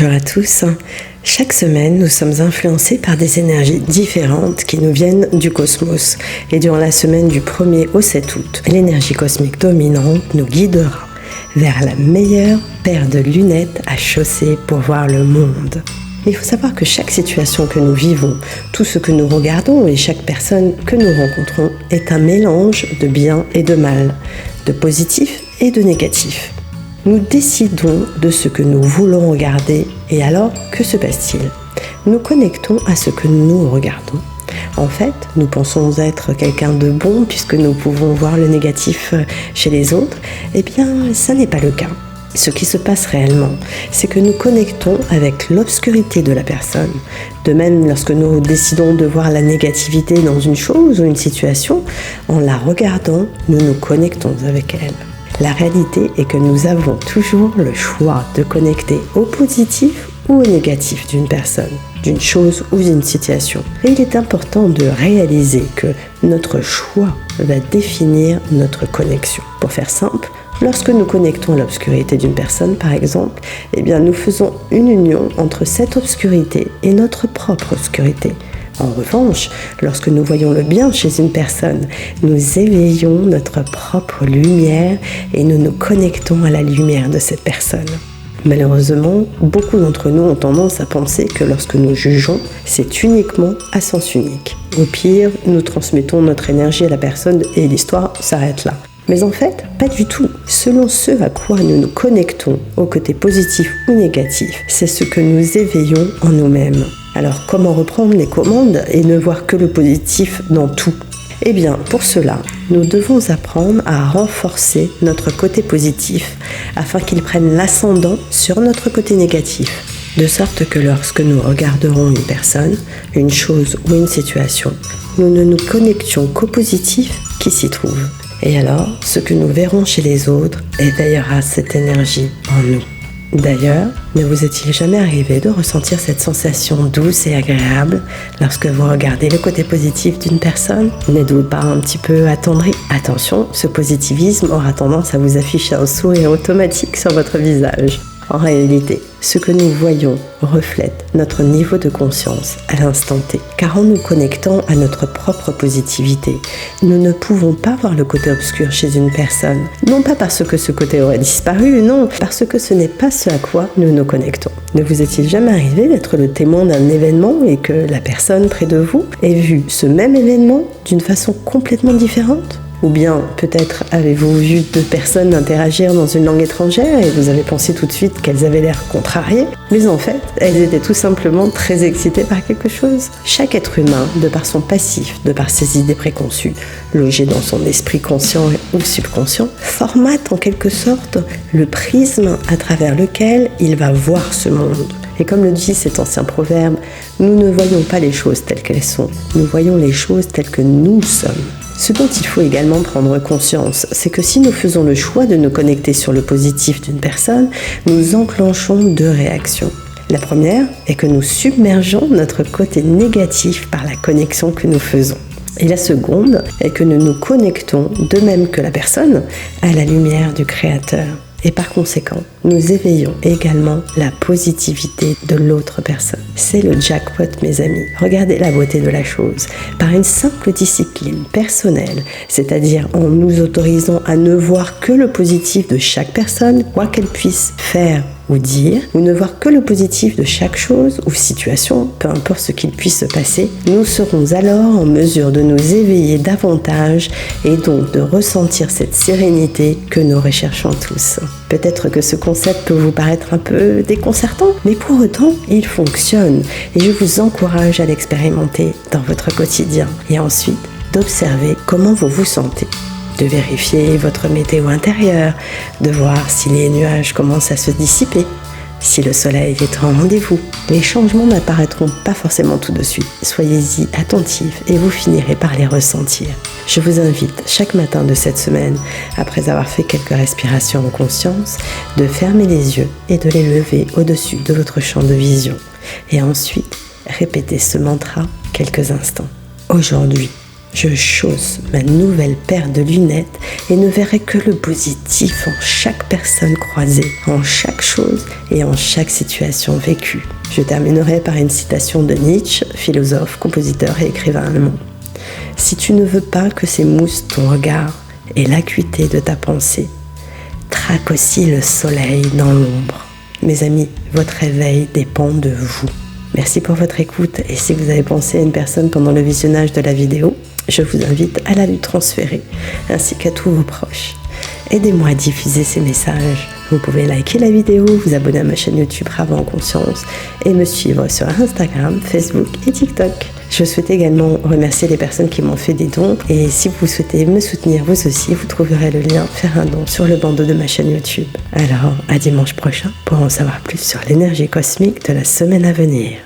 Bonjour à tous. Chaque semaine, nous sommes influencés par des énergies différentes qui nous viennent du cosmos. Et durant la semaine du 1er au 7 août, l'énergie cosmique dominante nous guidera vers la meilleure paire de lunettes à chausser pour voir le monde. Il faut savoir que chaque situation que nous vivons, tout ce que nous regardons et chaque personne que nous rencontrons est un mélange de bien et de mal, de positif et de négatif. Nous décidons de ce que nous voulons regarder et alors, que se passe-t-il ? Nous connectons à ce que nous regardons. En fait, nous pensons être quelqu'un de bon puisque nous pouvons voir le négatif chez les autres. Eh bien, ça n'est pas le cas. Ce qui se passe réellement, c'est que nous connectons avec l'obscurité de la personne. De même, lorsque nous décidons de voir la négativité dans une chose ou une situation, en la regardant, nous nous connectons avec elle. La réalité est que nous avons toujours le choix de connecter au positif ou au négatif d'une personne, d'une chose ou d'une situation. Et il est important de réaliser que notre choix va définir notre connexion. Pour faire simple, lorsque nous connectons à l'obscurité d'une personne, par exemple, eh bien, nous faisons une union entre cette obscurité et notre propre obscurité. En revanche, lorsque nous voyons le bien chez une personne, nous éveillons notre propre lumière et nous nous connectons à la lumière de cette personne. Malheureusement, beaucoup d'entre nous ont tendance à penser que lorsque nous jugeons, c'est uniquement à sens unique. Au pire, nous transmettons notre énergie à la personne et l'histoire s'arrête là. Mais en fait, pas du tout. Selon ce à quoi nous nous connectons, au côté positif ou négatif, c'est ce que nous éveillons en nous-mêmes. Alors, comment reprendre les commandes et ne voir que le positif dans tout ? Eh bien, pour cela, nous devons apprendre à renforcer notre côté positif afin qu'il prenne l'ascendant sur notre côté négatif. De sorte que lorsque nous regarderons une personne, une chose ou une situation, nous ne nous connections qu'au positif qui s'y trouve. Et alors, ce que nous verrons chez les autres éveillera cette énergie en nous. D'ailleurs, ne vous est-il jamais arrivé de ressentir cette sensation douce et agréable lorsque vous regardez le côté positif d'une personne ? N'êtes-vous pas un petit peu attendri ? Attention, ce positivisme aura tendance à vous afficher un sourire automatique sur votre visage. En réalité, ce que nous voyons reflète notre niveau de conscience à l'instant T. Car en nous connectant à notre propre positivité, nous ne pouvons pas voir le côté obscur chez une personne. Non pas parce que ce côté aurait disparu, non, parce que ce n'est pas ce à quoi nous nous connectons. Ne vous est-il jamais arrivé d'être le témoin d'un événement et que la personne près de vous ait vu ce même événement d'une façon complètement différente ? Ou bien, peut-être avez-vous vu deux personnes interagir dans une langue étrangère et vous avez pensé tout de suite qu'elles avaient l'air contrariées, mais en fait, elles étaient tout simplement très excitées par quelque chose. Chaque être humain, de par son passif, de par ses idées préconçues, logées dans son esprit conscient ou subconscient, formate en quelque sorte le prisme à travers lequel il va voir ce monde. Et comme le dit cet ancien proverbe, nous ne voyons pas les choses telles qu'elles sont, nous voyons les choses telles que nous sommes. Ce dont il faut également prendre conscience, c'est que si nous faisons le choix de nous connecter sur le positif d'une personne, nous enclenchons deux réactions. La première est que nous submergeons notre côté négatif par la connexion que nous faisons. Et la seconde est que nous nous connectons, de même que la personne, à la lumière du Créateur. Et par conséquent, nous éveillons également la positivité de l'autre personne. C'est le jackpot, mes amis. Regardez la beauté de la chose. Par une simple discipline personnelle, c'est-à-dire en nous autorisant à ne voir que le positif de chaque personne, quoi qu'elle puisse faire ou dire, ou ne voir que le positif de chaque chose ou situation, peu importe ce qu'il puisse se passer, nous serons alors en mesure de nous éveiller davantage et donc de ressentir cette sérénité que nous recherchons tous. Peut-être que ce concept peut vous paraître un peu déconcertant, mais pour autant, il fonctionne et je vous encourage à l'expérimenter dans votre quotidien et ensuite d'observer comment vous vous sentez. De vérifier votre météo intérieure, de voir si les nuages commencent à se dissiper, si le soleil est en rendez-vous. Les changements n'apparaîtront pas forcément tout de suite. Soyez-y attentifs et vous finirez par les ressentir. Je vous invite chaque matin de cette semaine, après avoir fait quelques respirations en conscience, de fermer les yeux et de les lever au-dessus de votre champ de vision. Et ensuite, répétez ce mantra quelques instants. Aujourd'hui, Je chausse ma nouvelle paire de lunettes et ne verrai que le positif en chaque personne croisée, en chaque chose et en chaque situation vécue. Je terminerai par une citation de Nietzsche, philosophe, compositeur et écrivain allemand. Si tu ne veux pas que s'émousse ton regard et l'acuité de ta pensée, traque aussi le soleil dans l'ombre. Mes amis, votre réveil dépend de vous. Merci pour votre écoute et si vous avez pensé à une personne pendant le visionnage de la vidéo, je vous invite à la lui transférer ainsi qu'à tous vos proches. Aidez-moi à diffuser ces messages. Vous pouvez liker la vidéo, vous abonner à ma chaîne YouTube Rava en Conscience et me suivre sur Instagram, Facebook et TikTok. Je souhaite également remercier les personnes qui m'ont fait des dons et si vous souhaitez me soutenir vous aussi, vous trouverez le lien faire un don sur le bandeau de ma chaîne YouTube. Alors, à dimanche prochain pour en savoir plus sur l'énergie cosmique de la semaine à venir.